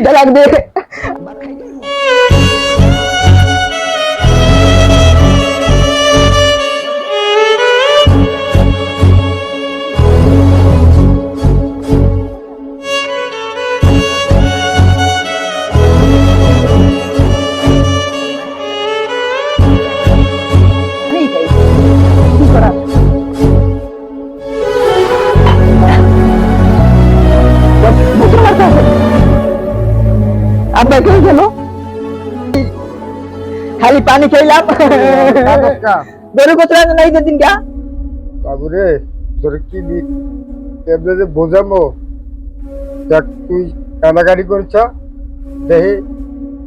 খিদা লাগবে। আব্বা কই গেল? খালি পানি খাইলাম। গরু কত নাই দিন কা বাবু রে, তোর কি ট্যাবলেটে বোঝামো? দেখ তুই কান্নাকাটি করছ, দেখি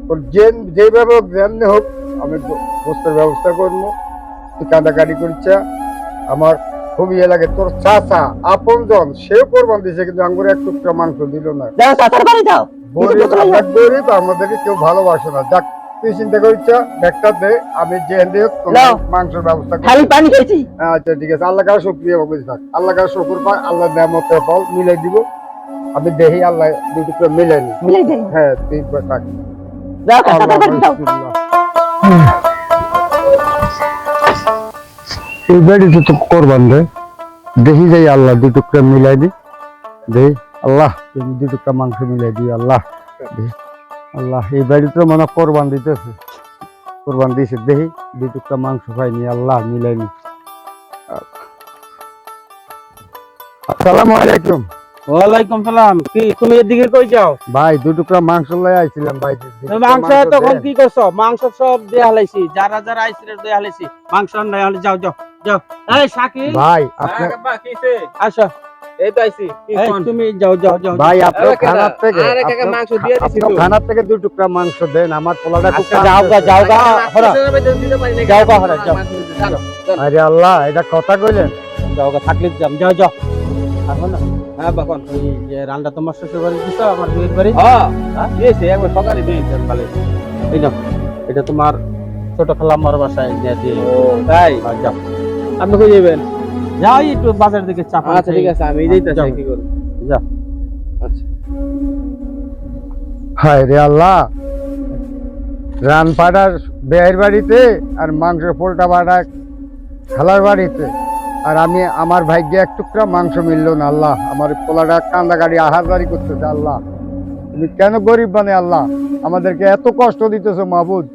তোর যেভাবে হোক যেমনি হোক আমি বস্তার ব্যবস্থা করবো। তুই কান্নাকাটি করছ, আমার খুব ইয়ে লাগে। তোর চাচা আপন জন সেও কোরবান দিছে, কিন্তু আঙ্গুরে এক টুকরা মাংস দিল না। যাও চাচার বাড়ি যাও। গরিব আমাদেরকে কেউ ভালোবাসে না। যাক তুই চিন্তা করছ, ব্যাগটাতে আমি যে মাংসের ব্যবস্থা খালি পানি খেয়েছি। আচ্ছা ঠিক আছে, আল্লাহ কাছে শুকরিয়া বলতে থাক। আল্লাহ কাছে শুকুর পাক, আল্লাহ নেয়ামতের ফল মিলাই দিব। আমি দেখি আল্লাহ দুটো করে মিলাই নি। হ্যাঁ তুই থাক। যাও চাচার বাড়ি যাও। এই বাড়িতে তো কোরবান রে, দেখি যাই আল্লাহ দুটো করে মিলাই দি। দেখি আল্লাহ তুমি দুটো করে মাংস মিলাই দিই। আল্লাহ আল্লাহ এই বাড়িতে মানে কোরবান দিতেছে, কোরবান দিয়েছে। দেখি দুই টুকরা মাংস পাইনি, আল্লাহ মিলাইনি। আসসালামু আলাইকুম। ওয়ালাইকুম সালাম। কি তুমি এদিকে কই যাও? ভাই দুই টুকরা মাংস লয়ে আইছিলাম ভাই। মাংস তখন কি করছো? মাংস সব দেয়া হালাইছি, যারা যারা আইছিল দেয়া হালাইছি। মাংস নাই হলে যাও যাও যাও। এই শাকিল ভাই আপনি কিছে আসো। এই তো আইছি। তুমি যাও যাও যাও ভাই, আপনার খানার থেকে আরে কাকা মাংস দিয়ে দিছি তো। খানার থেকে দুই টুকরা মাংস দেন, আমার পোলাটা খুব যাও গা যাও গা হরা যাও গা হরা যাও। আরে আল্লাহ, এটা কথা কইলেন? যাও গা থাকলে যাও যাও যাও। আর না হ্যাঁ বাকন ওই যে রান্না তোমার শ্বশুর বাড়ি দিছো, আমার বিয়ের বাড়ি। হ্যাঁ দিয়েছি, একবার সকালে দিয়েছেন ভালো। এই নাও, এটা তোমার ছোট খালাম্মার বাসায় নিয়ে দিয়ে। ও তাই? যাও। আপনি কই যাবেন? যাও একটু বাজার দিকে চাপ। আচ্ছা ঠিক আছে, আমি যাইতাছি। কি করব? যাও। আচ্ছা। হায় রে আল্লাহ, রান পাড়ার বেয়ের বাড়িতে আর মাংস পোলটা পাড়া খালার বাড়িতে, আর আমি আমার ভাগ্যে এক টুকরা মাংস মিললো না। আল্লাহ আমার পোলাটা কান্দাকাটি আহারদারি করতেছে। আল্লাহ তুমি কেন গরিব বানে? আল্লাহ আমাদেরকে এত কষ্ট দিতেছো মাহবুদ।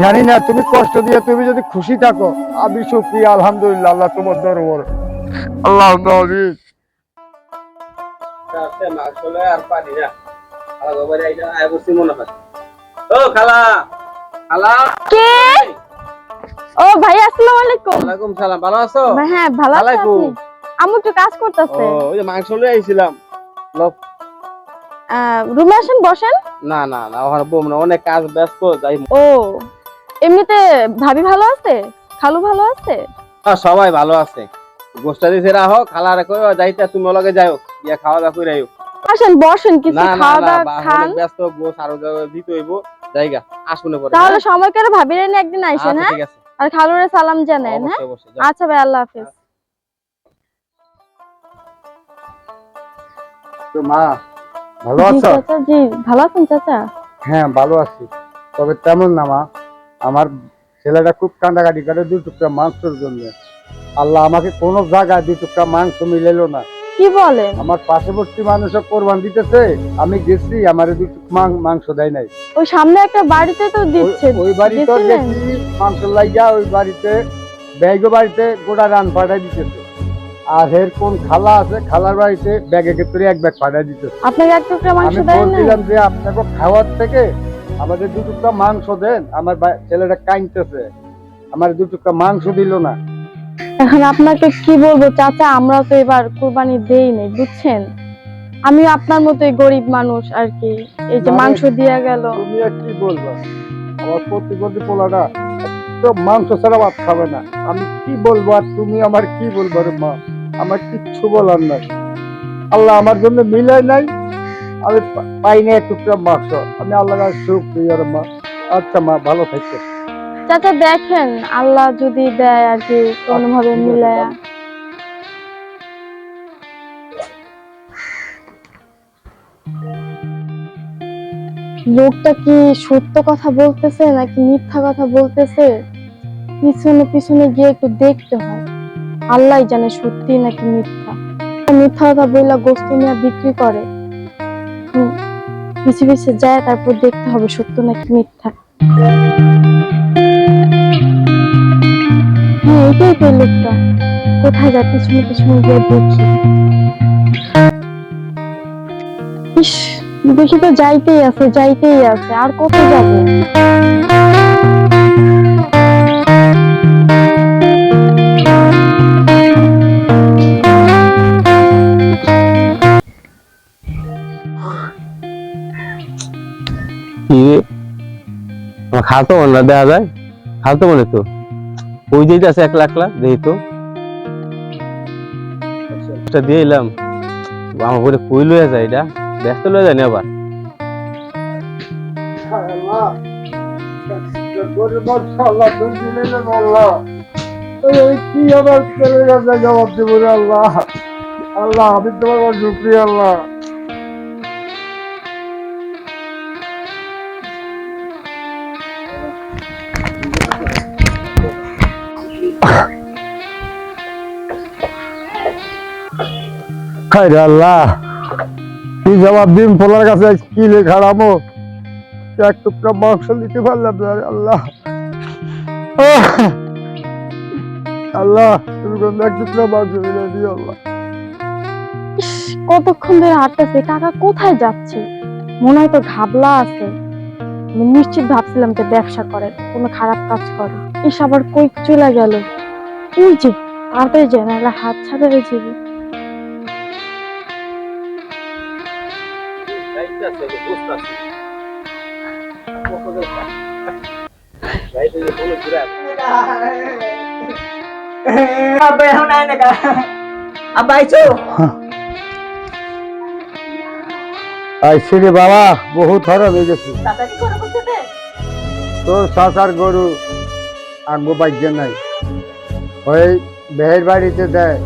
জানি না তুমি কষ্ট দিয়ে তুমি যদি খুশি থাকো, আমি সুখী আলহামদুলিল্লাহ। আল্লাহ তোমার দরবার আল্লাহ আর পারি না। মনে হয়। ও খালা, খালা কে? ও ভাই আসসালামু আলাইকুম। ওয়ালাইকুম সালাম। ভালো আছো? হ্যাঁ ভালো আছি। আপনি? আম্মু একটু কাজ করতেছে। ও ওই যে মাংস লয়ে আইছিলাম। লও। রুমে আসেন, বসেন। না না না, ওখানে বম না, অনেক কাজ ব্যস্ত যাই। ও এমনিতে ভাবি ভালো আছে? খালু ভালো আছে? হ্যাঁ সবাই ভালো আছে। গোষ্ঠা দিছে রাখো, খালারে কই যাইতে তুমি লগে যাও, গিয়া খাওয়া দাওয়া কইরাইও। আসেন বসেন, কিছু খাওয়া দাওয়া খান। ব্যস্ত গোস আরো দিতে হইব, জায়গা আসুনে পরে। তাহলে সময় করে ভাবিরে নিয়ে একদিন আইসেন। হ্যাঁ ঠিক আছে। আর খালুরে সালাম জানান। হ্যাঁ আচ্ছা ভাই, আল্লাহ হাফেজ। তো মা ভালো আছো? চাচা জি ভালো আছেন চাচা? হ্যাঁ ভালো আছি, তবে তেমন না মা। আমার ছেলেটা খুব কান্দাকাটি করে দুই টুকরা মাংসের জন্য। আল্লাহ আমাকে কোনো জায়গায় দুই টুকরা মাংস মিলাইলো না। কি বলেন? আমার পার্শ্ববর্তী মানুষও কোরবান দিতেছে, আমি গেছি, আমার দুই টুকরা মাংস দেয় নাই। ওই সামনে একটা বাড়িতে তো দিচ্ছে। ওই বাড়িতে গেছি মাংস লাগিয়া, ওই বাড়িতে ব্যাগো বাড়িতে গোটা রান পাঠাই দিতেছে। আর এর কোন খালা আছে, খালার বাড়িতে ব্যাগে ক্ষেত্রে এক ব্যাগ পাঠাই দিতেছে। আপনাকে এক টুকরা মাংস আমি দেয় না? বলছিলাম যে আপনাকে খাওয়ার থেকে আমাদের দু টুকরা মাংস দেন। আমার ছেলেটা কাঁদতেছে, আমার দু টুকরা মাংস দিল না। এখন আপনাকে কি বলবো চাচা, আমরা তো এবার কুরবানি দেই নাই, বুঝছেন। আমি আপনার মতোই গরিব মানুষ আর কি। এই যে মাংস দিয়া গেল। তুমি আর কি বলবো, আমার প্রতিবন্ধী পোলাটা তো মাংস ছাড়া ভাত খাবে না। আমি কি বলবো, আর তুমি আমার কি বলবো রে মা? আমার কিচ্ছু বলার নাই। আল্লাহ আমার জন্য মিলাই নাই, আমি পাই না এক টুকরা মাংস। আমি আল্লাহর কাছে শুকরিয়া রে মা। আচ্ছা মা, ভালো থাকো। চাচা দেখেন আল্লাহ যদি দেয় আর কি কোনোভাবে মিলায়া। লোকটা কি সত্য কথা বলতেছে নাকি মিথ্যা কথা বলতেছে, পিছনে পিছনে গিয়ে একটু দেখতে হয়। আল্লাহ জানে সত্যি নাকি মিথ্যা। মিথ্যা কথা বললা গোস্ত নিয়ে বিক্রি করে, পিছে পিছে যায়, তারপর দেখতে হবে সত্য নাকি মিথ্যা। হ্যাঁ, এটাই তো লোকটা। কোথায় যায়? পিছনে পিছনে গিয়ে দেখি। ইস, দেখি তো যাইতেই আছে, যাইতেই আছে, আর কত যাবে? কি রে, আমার খাতো মনে না দেওয়া যায়, খাতো মনে তো ওই যেটা আছে 1 লাখ দেখি তো দিয়ে এলাম। আমার বলে কই লয়ে যায়, এটা ব্যস্ত লয়ে যায় না আবার। কি আমার ছেলের কাছে জবাব দেবো রে আল্লাহ। আল্লাহ আমি তোমার শুকরিয়া আল্লাহ। হায়রে আল্লাহ, কি জবাব দিন পোলার কাছে, কি লেখা রামো, এক টুকরা মাংস দিতে পারলাম না রে আল্লাহ। আল্লাহ তুমি কোন এক টুকরা মাংস দিলে দিও আল্লাহ। ইস, কতক্ষণ ধরে হাঁটতেছে, কাকা কোথায় যাচ্ছে? মনে হয় তো ঘাবলা আছে। আমি নিশ্চিত ভাবছিলাম যে ব্যবসা করে, কোনো খারাপ কাজ করে। ইস, আবার কই চলে গেল? ওই যে তাড়াতাড়ি যায়, নাহলে হাত ছাড়া যাবে। Apa yang nak nak? Apa itu? আইসি রে বাবা, বহুত হরণ হয়ে গেছি। Tata ni kau nak kau তোর চাচার গরু আঙ্গো বাজ্য নাই, ওই বেহের বাড়িতে দেয়,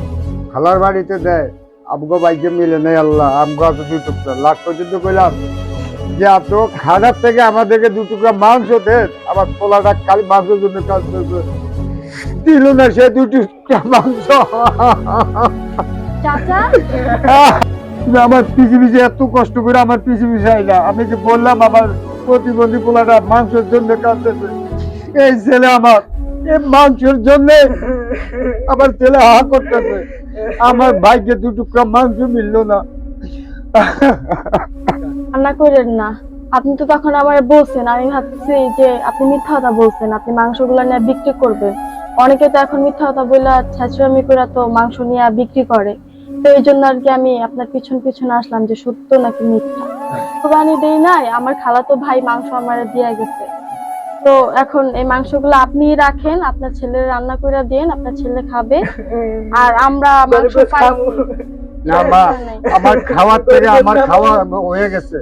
খালার বাড়িতে দেয়, আমগো বাজ্য মিলে নেই আল্লাহ। আমগো আছে 2 টুকরা, লাখ পর্যন্ত কইলাম যে এত খারাপ থেকে আমাদেরকে 2 টুকরা মাংস দেন, আমার পোলাটা খালি মাংসের জন্য কাজ করবে, দিল না সে 2 টুকরা মাংস। চাচা, আমার পিছে পিছে এত কষ্ট করে আমার পিছে পিছে আইলা, আমি যে বললাম আমার প্রতিবন্ধী পোলাটা মাংসের জন্য কাঁদতেছে, এই ছেলে আমার এই মাংসের জন্য আমার ছেলে হা করতেছে, আমার ভাইকে 2 টুকরা মাংস মিললো না। রান্না করেন না। আপনি তো তখন আমার বলছেন, আমি ভাবছি যে আপনি মিথ্যা কথা বলছেন, আপনি মাংসগুলো নিয়ে বিক্রি করবেন। অনেকে তো এখন মিথ্যা কথা বলে ছাঁচড়ামি করে তো মাংস নিয়ে বিক্রি করে। তো এই জন্য আর কি আমি আপনার পিছন পিছন আসলাম যে সত্য নাকি মিথ্যা। কোরবানি দেই নাই, আমার খালাতো ভাই মাংস আমার দিয়ে গেছে। তো এখন এই মাংসগুলো আপনি রাখেন, আপনার ছেলে রান্না করে দেন, আপনার ছেলে খাবে, আর আমরা মাংস পাই। না মা, আমার খাওয়ার থেকে আমার খাওয়া হয়ে গেছে,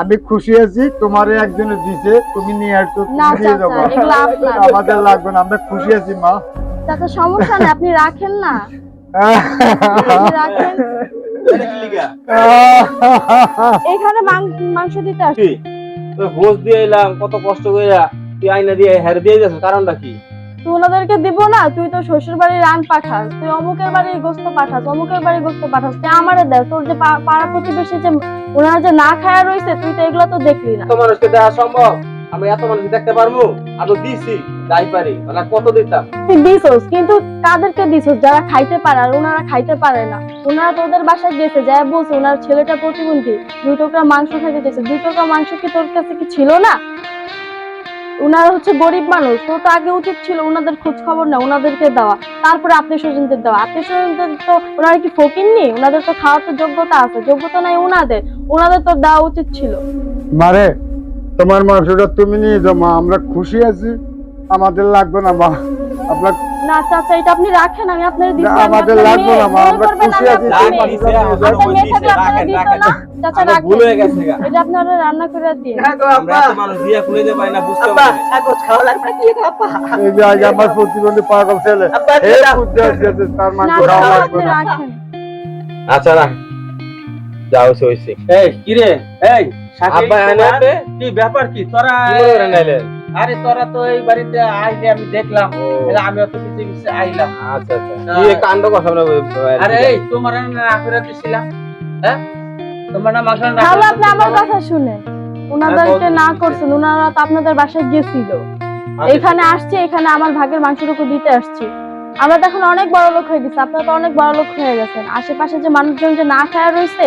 আমি খুশি আছি। তোমারে একজনে দিছে, তুমি নিয়ে আসছো, না তুমি দিয়ে চাচা, দাও। এগুলো আপনার। আমাদের লাগবে না, আমরা খুশি আছি মা। চাচা সমস্যা নেই, আপনি রাখেন না, আপনি রাখেন। এখানে মাংস দিতে আসছি। ঘোষ দিয়ে এলাম কত কষ্ট করে, তুই আইনা দিয়ে হের দিয়ে যাচ্ছ, কারণটা কি? তুই ওনাদেরকে দিব না? তুই তো শ্বশুর বাড়ির রান পাঠাস, তুই অমুকের বাড়ির গোস্ত পাঠাস, অমুকের বাড়ির গোস্ত পাঠাস, তুই আমারে দেখ। তোর যে পাড়া প্রতিবেশী যে ওনারা যে না খায়া রয়েছে, তুই তো এগুলো তো দেখলি না। এত মানুষকে দেওয়া সম্ভব? আমি এত মানুষ দেখতে পারবো? আমি দিছি, যাই পারি, মানে কত দিতাম। তুই দিছস, কিন্তু কাদেরকে দিছস? যারা খাইতে পারে, আর ওনারা খাইতে পারে না। ওনারা তোদের বাসায় গেছে, যা বলছে ওনার ছেলেটা প্রতিবন্ধী, 2 টুকরা মাংস খাইতে চাইছে। 2 টুকরা মাংস কি তোর কাছে কি ছিল না? ওনারা হচ্ছে গরিব মানুষ, তো আগে উচিত ছিল ওনাদের খোঁজ খবর না, ওনাদেরকে দেওয়া, তারপরে আত্মীয় স্বজনদের দেওয়া। আত্মীয় স্বজনদের তো ওনারা কি ফকিরনি? ওনাদের তো খাওয়ার তো যোগ্যতা আছে, যোগ্যতা নাই ওনাদের, ওনাদের তো দেওয়া উচিত ছিল। মারে, তোমার মাংসটা তুমি নিয়ে যাও মা, আমরা খুশি আছি, আমাদের লাগবে না মা। আপনার না চাচা, এটা আপনি রাখেন, আমি আপনার দিচ্ছি। না, আমাদের লাগবে না মা, আমরা খুশি আছি। চাচা রাখেন, ভুল হয়ে গেছে গা। এটা আপনারা রান্না করে দিয়ে। আমরা এত মানুষ দিয়া খুলে দে পাই না, বুঝতে Apa? পারি না। Aku sekolah lagi apa? এই যে আগে আমার প্রতিবন্ধী পাগল ছেলে, আব্বা, এই দাও। বুঝতে আসছে তার না মাংস খাওয়া চাচা, লাগবে আপনি না। রাখেন। আচ্ছা রাখ, যাও হইছে। এই কি রে, এই আব্বা আনাবে কি ব্যাপার কি তোরা আরে তোরা তো এই বাড়িতে আইলে আমি দেখলাম আমি অত কিছু কিছু আইলাম আচ্ছা কি কাণ্ড কথা আরে এই তোমার না করে দিছিলাম হ্যাঁ তোমার না মাংস না তাহলে আপনি আমার কথা শুনেন ওনাদেরকে না করছেন ওনারা তো আপনাদের বাসায় গেছিল এখানে আসছে এখানে আমার ভাগের মাংসটুকু দিতে আসছি আমরা তো এখন অনেক বড় লোক হয়ে গেছি আপনারা তো অনেক বড় লোক হয়ে গেছেন আশেপাশে যে মানুষজন যে না খায়া রয়েছে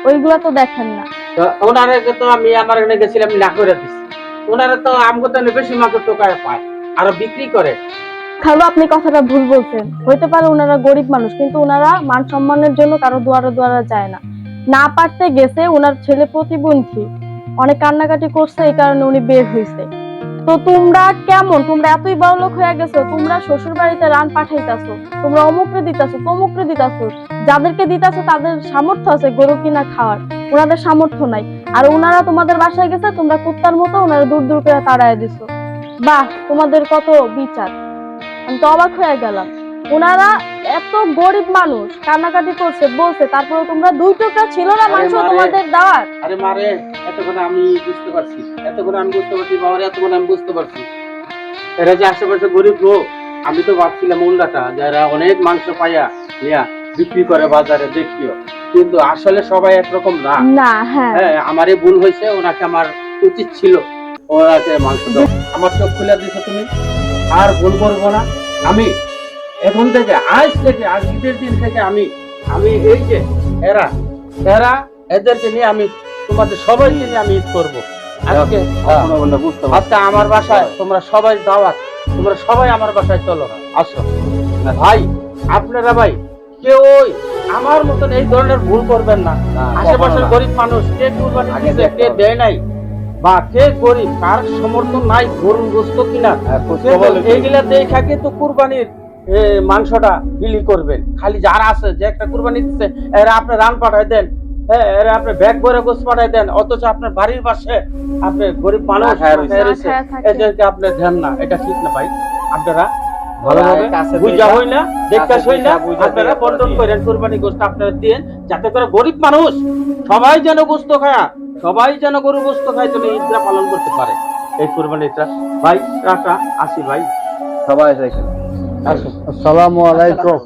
ওইগুলা তো দেখেন না ওনারা তো আমি আমার এখানে গেছিলাম না করে দিছি ওনারা তো আমগো তো বেশি মাংস টোকায় পায় আর বিক্রি করে খালু আপনি কথাটা ভুল বলছেন হইতে পারে ওনারা গরিব মানুষ কিন্তু ওনারা মান সম্মানের জন্য কারো দুয়ারে দুয়ারে যায় না না পারতে গেছে ওনার ছেলে প্রতিবন্ধী অনেক কান্নাকাটি করছে এই কারণে উনি বের হইছে তো তোমরা কেমন তোমরা এতই বড় লোক হয়ে গেছো তোমরা শ্বশুর বাড়িতে রান পাঠাইতাছো তোমরা অমুকরে দিতাছো তমুকরে দিতাছো যাদেরকে দিতাছো তাদের সামর্থ্য আছে গরু কিনা খাওয়ার ওনাদের সামর্থ্য নাই আর ওনারা তোমাদের বাসায় গেছে তোমরা কুত্তার মতো ওনারা দূর দূর করে তাড়ায় দিছো বাহ তোমাদের কত বিচার আমি তো অবাক হয়ে গেলাম ওনারা এত গরিব মানুষ কান্নাকাটি করছে বলছে তারপরে তোমরা 2 টুকরা ছিল না মাংস তোমাদের দেওয়ার আরে মারে এতক্ষণ আমি বুঝতে পারছি বাবা এতক্ষণ আমি বুঝতে পারছি এরা যে আশেপাশে গরিব লোক আমি তো ভাবছিলাম উল্টাটা যারা অনেক মাংস পাইয়া নিয়া বিক্রি করে বাজারে দেখিও কিন্তু আসলে সবাই একরকম না না হ্যাঁ আমারই ভুল হয়েছে ওনাকে আমার উচিত ছিল ওনাকে মাংস দাও আমার চোখ খুলে দিছো তুমি আর ভুল করবো না আমি এখন থেকে আজ থেকে আজকের দিন থেকে আমি এই যে এরা এদেরকে নিয়ে আমি তোমাদের সবাইকে নিয়ে আমি ঈদ করবো আজকে আজকে আমার বাসায় তোমরা সবাই দাওয়াত তোমরা সবাই আমার বাসায় চলো আসো ভাই আপনারা ভাই কেউ আমার মতন এই ধরনের ভুল করবেন না আশেপাশের গরিব মানুষ কে কুরবানি দিচ্ছে কে দেয় নাই বা কে গরিব কার সমর্থন নাই গরুর গোশত কিনা এইগুলা দেখা কিন্তু কুরবানির মাংসটা বিলি করবেন খালি যারা আছে যে একটা কুরবানি দিচ্ছে এরা আপনি রান পাঠাই দেন এরা আপনি ব্যাগ ভরে গোশ পাঠাই দেন অথচ আপনার বাড়ির পাশে আপনি গরিব মানুষ এদেরকে আপনি দেন না এটা ঠিক না ভাই আপনারা ভালোভাবে বুঝা হই না দেখা হই না আপনারা বন্টন করেন কুরবানি গোশত আপনারা দেন যাতে করে গরিব মানুষ সবাই যেন গোশত খায় সবাই যেন গরু গোশত খায় যেন ঈদটা পালন করতে পারে এই কুরবানিটা ভাই টাটা আসি ভাই সবাই এখানে আসসালামু আলাইকুম